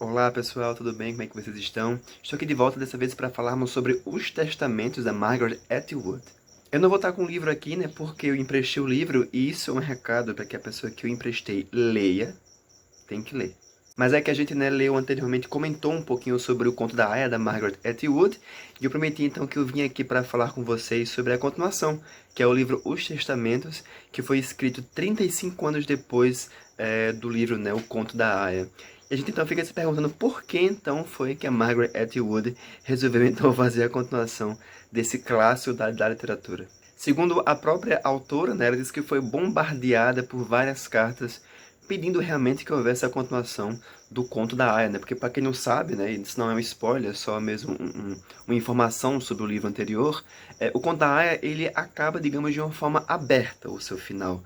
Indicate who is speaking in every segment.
Speaker 1: Olá pessoal, tudo bem? Como é que vocês estão? Estou aqui de volta dessa vez para falarmos sobre os testamentos da Margaret Atwood. Eu não vou estar com o livro aqui, né, porque eu emprestei o livro e isso é um recado para que a pessoa que eu emprestei leia, tem que ler. Mas é que a gente, né, leu anteriormente, comentou um pouquinho sobre o conto da Aya, da Margaret Atwood, e eu prometi então que eu vim aqui para falar com vocês sobre a continuação, que é o livro Os Testamentos, que foi escrito 35 anos depois do livro, né, O Conto da Aya. E a gente então fica se perguntando por que então foi que a Margaret Atwood resolveu então fazer a continuação desse clássico da literatura. Segundo a própria autora, né, ela diz que foi bombardeada por várias cartas pedindo realmente que houvesse a continuação do conto da Aya, né? Porque para quem não sabe, né, isso não é um spoiler, é só mesmo uma informação sobre o livro anterior, o conto da Aya, ele acaba, digamos, de uma forma aberta o seu final,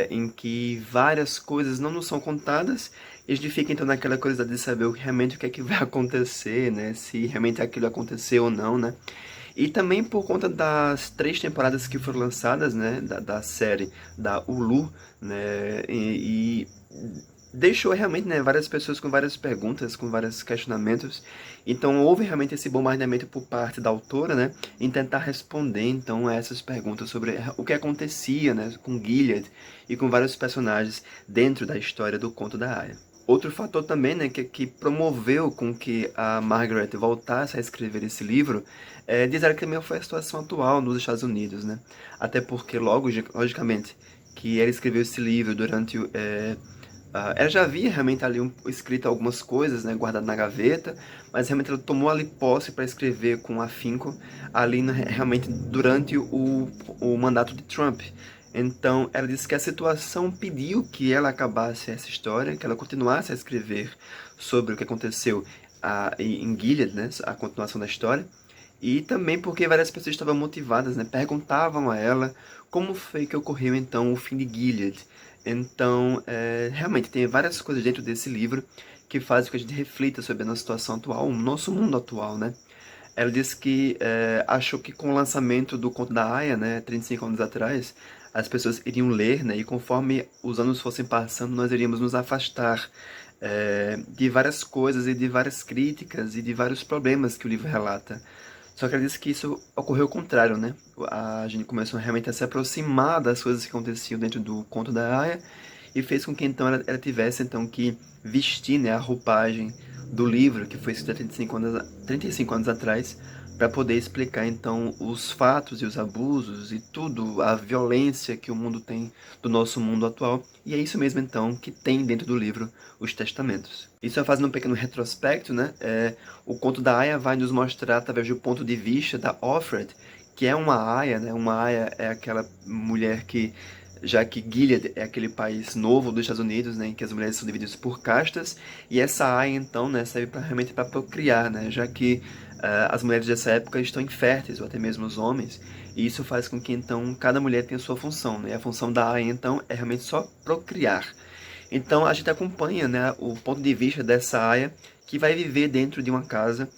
Speaker 1: em que várias coisas não nos são contadas, e a gente fica então naquela curiosidade de saber realmente o que é que vai acontecer, né? Se realmente aquilo aconteceu ou não, né? E também por conta das 3 temporadas que foram lançadas, né, da série da Hulu, né, e deixou realmente, né, várias pessoas com várias perguntas, com vários questionamentos. Então houve realmente esse bombardeamento por parte da autora, né, em tentar responder então a essas perguntas sobre o que acontecia, né, com Gilead e com vários personagens dentro da história do conto da Aya. Outro fator também, né, que promoveu com que a Margaret voltasse a escrever esse livro, dizer que também foi a situação atual nos Estados Unidos, né? Até porque, logicamente, que ela escreveu esse livro durante ela já havia realmente ali escrito algumas coisas, né, guardado na gaveta, mas realmente ela tomou ali posse para escrever com afinco ali realmente durante o mandato de Trump. Então, ela disse que a situação pediu que ela acabasse essa história, que ela continuasse a escrever sobre o que aconteceu em Gilead, né, a continuação da história, e também porque várias pessoas estavam motivadas, né, perguntavam a ela como foi que ocorreu então o fim de Gilead. Então, realmente tem várias coisas dentro desse livro que fazem com que a gente reflita sobre a nossa situação atual, o nosso mundo atual, né? Ela disse que achou que com o lançamento do Conto da Aia, né, 35 anos atrás, as pessoas iriam ler, né, e conforme os anos fossem passando, nós iríamos nos afastar de várias coisas e de várias críticas e de vários problemas que o livro relata. Só que ela disse que isso ocorreu ao contrário, né? A gente começou realmente a se aproximar das coisas que aconteciam dentro do Conto da Aia e fez com que então ela tivesse então que vestir, né, a roupagem do livro, que foi escrito há 35 anos atrás, para poder explicar então os fatos e os abusos e tudo, a violência que o mundo tem do nosso mundo atual. E é isso mesmo então que tem dentro do livro Os Testamentos. Isso fazendo um pequeno retrospecto, né? O conto da Aya vai nos mostrar através do ponto de vista da Offred, que é uma Aya, né? Uma Aya é aquela mulher que, já que Gilead é aquele país novo dos Estados Unidos, né, em que as mulheres são divididas por castas, e essa Aya, então, né, serve realmente para procriar, né, já que as mulheres dessa época estão inférteis, ou até mesmo os homens, e isso faz com que, então, cada mulher tenha sua função, né, e a função da Aya, então, é realmente só procriar. Então, a gente acompanha, né, o ponto de vista dessa Aya, que vai viver dentro de uma casa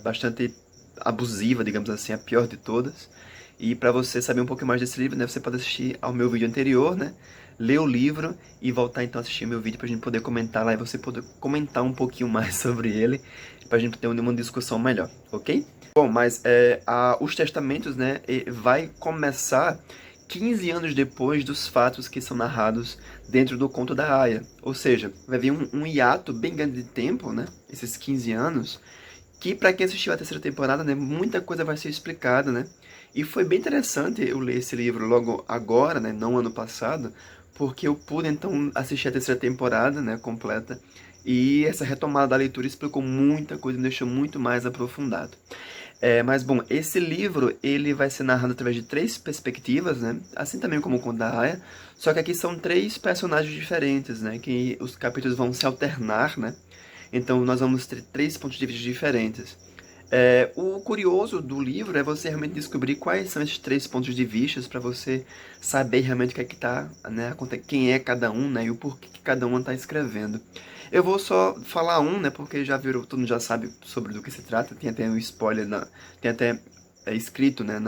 Speaker 1: bastante abusiva, digamos assim, a pior de todas. E para você saber um pouco mais desse livro, né, você pode assistir ao meu vídeo anterior, né, ler o livro e voltar então a assistir meu vídeo para a gente poder comentar lá e você poder comentar um pouquinho mais sobre ele, para a gente ter uma discussão melhor, ok? Bom, mas os testamentos, né, vai começar 15 anos depois dos fatos que são narrados dentro do conto da Aya. Ou seja, vai vir um hiato bem grande de tempo, né, esses 15 anos, que para quem assistiu a terceira temporada, né, muita coisa vai ser explicada, né? E foi bem interessante eu ler esse livro logo agora, né, não ano passado, porque eu pude então assistir a terceira temporada, né, completa, e essa retomada da leitura explicou muita coisa, me deixou muito mais aprofundado. Mas bom, esse livro ele vai ser narrado através de 3 perspectivas, né? Assim também como o Conto da Aia, só que aqui são 3 personagens diferentes, né? Que os capítulos vão se alternar, né? Então nós vamos ter 3 pontos de vista diferentes. O curioso do livro é você realmente descobrir quais são esses 3 pontos de vista para você saber realmente o que é que tá, né? Quem é cada um, né? E o porquê que cada um está escrevendo. Eu vou só falar né? Porque já viram, todo mundo já sabe sobre do que se trata. Tem até um spoiler, tem até escrito, né?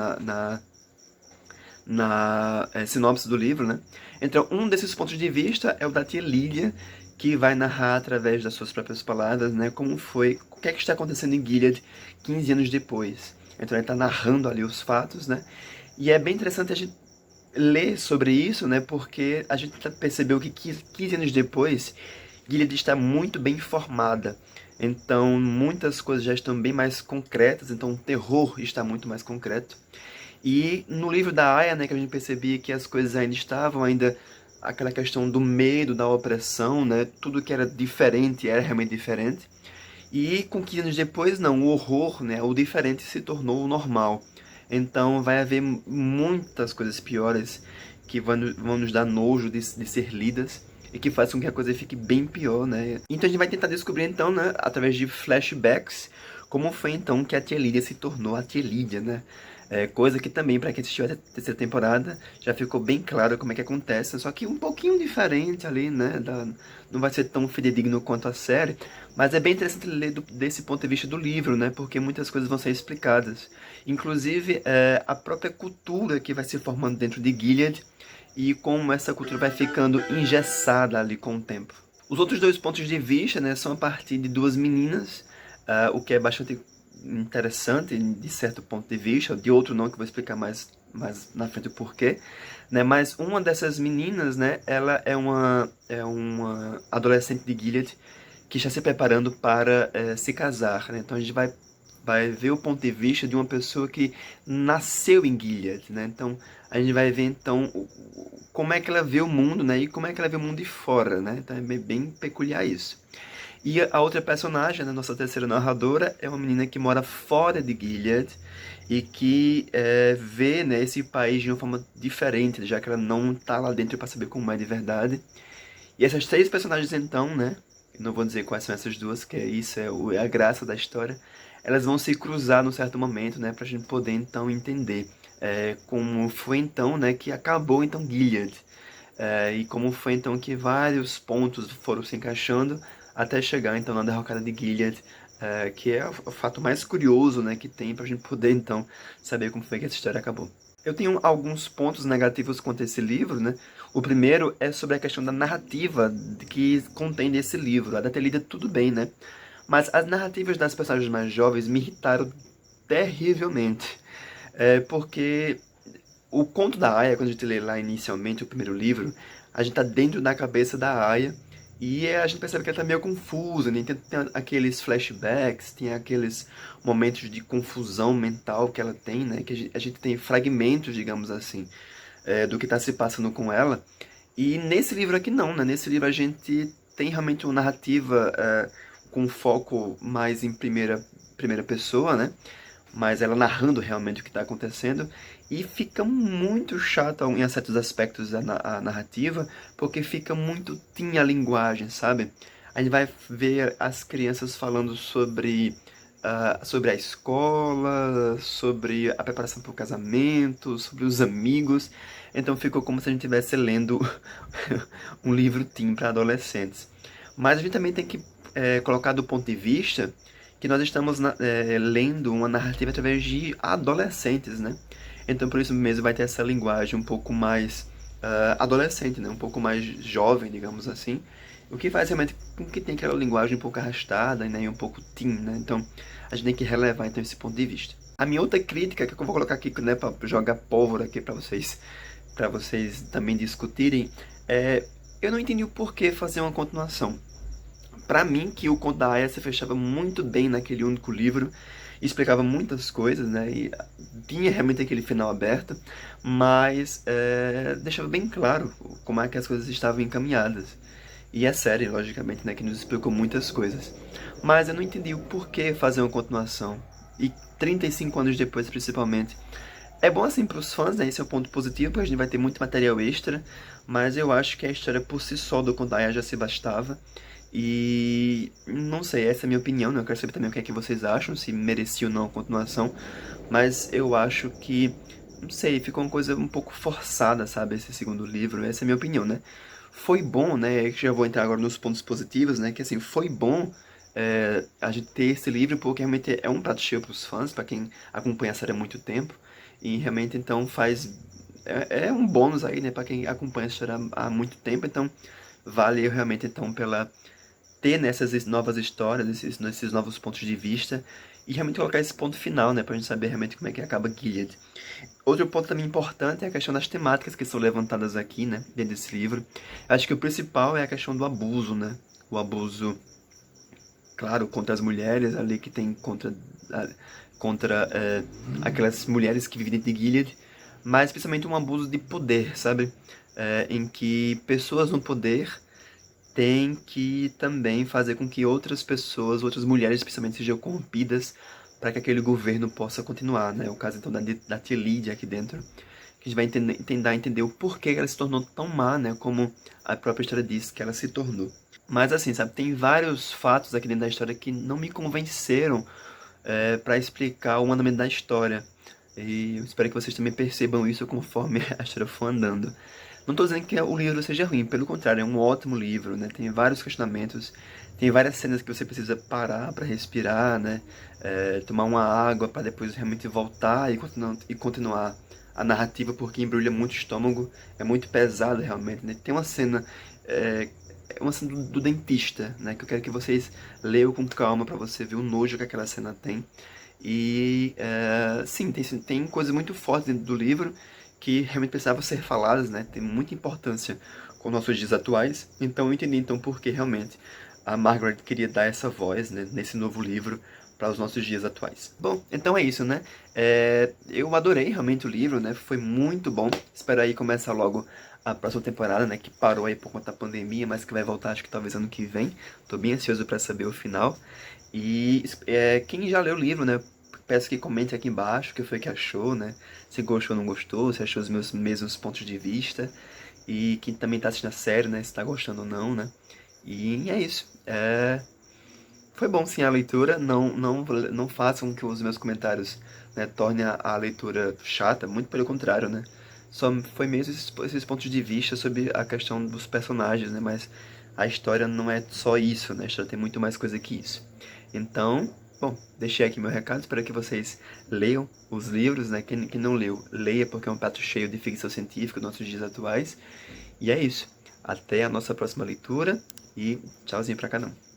Speaker 1: Na sinopse do livro, né? Então, um desses pontos de vista é o da tia Lília, que vai narrar através das suas próprias palavras, né, como foi, o que é que está acontecendo em Gilead 15 anos depois. Então ele está narrando ali os fatos, né, e é bem interessante a gente ler sobre isso, né, porque a gente percebeu que 15 anos depois, Gilead está muito bem formada. Então muitas coisas já estão bem mais concretas, então o terror está muito mais concreto. E no livro da Aya, né, que a gente percebia que as coisas ainda estavam, ainda aquela questão do medo, da opressão, né, tudo que era diferente era realmente diferente. E com 15 anos depois, não, o horror, né, o diferente se tornou o normal. Então vai haver muitas coisas piores que vão nos dar nojo de ser lidas e que fazem com que a coisa fique bem pior, né? Então a gente vai tentar descobrir então, né, através de flashbacks, como foi então que a tia Lídia se tornou a tia Lídia, né? Coisa que também, para quem assistiu a terceira temporada, já ficou bem claro como é que acontece, só que um pouquinho diferente ali, né? Não vai ser tão fidedigno quanto a série, mas é bem interessante ler desse ponto de vista do livro, né? Porque muitas coisas vão ser explicadas. Inclusive, a própria cultura que vai se formando dentro de Gilead e como essa cultura vai ficando engessada ali com o tempo. Os outros dois pontos de vista, né, são a partir de duas meninas, o que é bastante interessante de certo ponto de vista, de outro não, que eu vou explicar mais na frente o porquê, né? Mas uma dessas meninas, né, ela é uma adolescente de Gilead que está se preparando para se casar, né? Então a gente vai ver o ponto de vista de uma pessoa que nasceu em Gilead, né? Então a gente vai ver então como é que ela vê o mundo, né? E como é que ela vê o mundo de fora, né? Então é bem peculiar isso. E a outra personagem, né, nossa terceira narradora, é uma menina que mora fora de Gilead e que vê, né, esse país de uma forma diferente, já que ela não está lá dentro para saber como é de verdade. E essas três personagens, então, né, não vou dizer quais são essas duas, que isso é a graça da história, elas vão se cruzar num certo momento, né, para a gente poder, então, entender como foi, então, né, que acabou, então, Gilead. E como foi então que vários pontos foram se encaixando até chegar então na derrocada de Gilead, que é o fato mais curioso, né, que tem pra gente poder então saber como foi que essa história acabou. Eu tenho alguns pontos negativos quanto a esse livro, né? O primeiro é sobre a questão da narrativa que contém nesse livro. A da Telida tudo bem, né? Mas as narrativas das personagens mais jovens me irritaram terrivelmente. Porque o conto da Aya, quando a gente lê lá inicialmente o primeiro livro, a gente tá dentro da cabeça da Aya e a gente percebe que ela tá meio confusa, né? Tem aqueles flashbacks, tem aqueles momentos de confusão mental que ela tem, né? Que a gente tem fragmentos, digamos assim, do que tá se passando com ela. E nesse livro aqui não, né? Nesse livro a gente tem realmente uma narrativa com foco mais em primeira pessoa, né? Mas ela narrando realmente o que está acontecendo, e fica muito chato em certos aspectos a narrativa, porque fica muito teen a linguagem, sabe? A gente vai ver as crianças falando sobre a escola, sobre a preparação para o casamento, sobre os amigos, então ficou como se a gente estivesse lendo um livro teen para adolescentes. Mas a gente também tem que colocar do ponto de vista que nós estamos lendo uma narrativa através de adolescentes, né? Então por isso mesmo vai ter essa linguagem um pouco mais adolescente, né? Um pouco mais jovem, digamos assim. O que faz realmente com que tenha aquela linguagem um pouco arrastada, né? E um pouco teen, né? Então a gente tem que relevar então esse ponto de vista. A minha outra crítica, que eu vou colocar aqui, né, para jogar pólvora aqui para vocês também discutirem, eu não entendi o porquê fazer uma continuação. Pra mim, que o conto da Aya se fechava muito bem naquele único livro, explicava muitas coisas, né? E tinha realmente aquele final aberto, mas deixava bem claro como é que as coisas estavam encaminhadas. E a série, logicamente, né, que nos explicou muitas coisas. Mas eu não entendi o porquê fazer uma continuação. E 35 anos depois, principalmente. É bom assim para os fãs, né? Esse é o ponto positivo, porque a gente vai ter muito material extra. Mas eu acho que a história por si só do conto da Aya já se bastava. E não sei, essa é a minha opinião, né? Eu quero saber também o que é que vocês acham, se merecia ou não a continuação. Mas eu acho que, não sei, ficou uma coisa um pouco forçada, sabe? Esse segundo livro, essa é a minha opinião, né? Foi bom, né? Já vou entrar agora nos pontos positivos, né? Que assim, foi bom a gente ter esse livro, porque realmente é um prato cheio para os fãs, para quem acompanha a série há muito tempo. E realmente, então, faz... É um bônus aí, né? Para quem acompanha a história há muito tempo, então Valeu realmente, então, pela ter nessas novas histórias, nesses novos pontos de vista, e realmente colocar esse ponto final, né, pra gente saber realmente como é que acaba Gilead. Outro ponto também importante é a questão das temáticas que são levantadas aqui, né, dentro desse livro. Acho que o principal é a questão do abuso, né, o abuso, claro, contra as mulheres ali que tem contra aquelas mulheres que vivem dentro de Gilead, mas principalmente um abuso de poder, sabe? Em que pessoas no poder têm que também fazer com que outras pessoas, outras mulheres especialmente, sejam corrompidas para que aquele governo possa continuar, né? O caso então da tia Lydia aqui dentro, que a gente vai tentar entender o porquê ela se tornou tão má, né? Como a própria história diz que ela se tornou. Mas assim, sabe, tem vários fatos aqui dentro da história que não me convenceram para explicar o andamento da história. E eu espero que vocês também percebam isso conforme a história for andando. Não estou dizendo que o livro seja ruim, pelo contrário, é um ótimo livro, né? Tem vários questionamentos, tem várias cenas que você precisa parar para respirar, né? Tomar uma água para depois realmente voltar e continuar a narrativa, porque embrulha muito o estômago, é muito pesado realmente, né? Tem é, uma cena do dentista, né? Que eu quero que vocês leiam com calma para você ver o nojo que aquela cena tem. E sim, tem coisas muito fortes dentro do livro que realmente precisavam ser faladas, né? Tem muita importância com nossos dias atuais. Então eu entendi então por que realmente a Margaret queria dar essa voz, né, nesse novo livro para os nossos dias atuais. Bom, então é isso, né? Eu adorei realmente o livro, né? Foi muito bom. Espero aí começar logo a próxima temporada, né? Que parou aí por conta da pandemia, mas que vai voltar acho que talvez ano que vem. Tô bem ansioso para saber o final. E quem já leu o livro, né? Peço que comente aqui embaixo o que foi que achou, né? Se gostou ou não gostou, se achou os meus mesmos pontos de vista. E quem também tá assistindo a série, né? Se tá gostando ou não, né? E é isso. Foi bom sim a leitura. Não façam que os meus comentários, né, tornem a leitura chata. Muito pelo contrário, né? Só foi mesmo esses pontos de vista sobre a questão dos personagens, né? Mas a história não é só isso, né? A história tem muito mais coisa que isso. Então, bom, deixei aqui meu recado. Espero que vocês leiam os livros, né? Quem não leu, leia, porque é um prato cheio de ficção científica dos nossos dias atuais. E é isso. Até a nossa próxima leitura e tchauzinho pra cada um.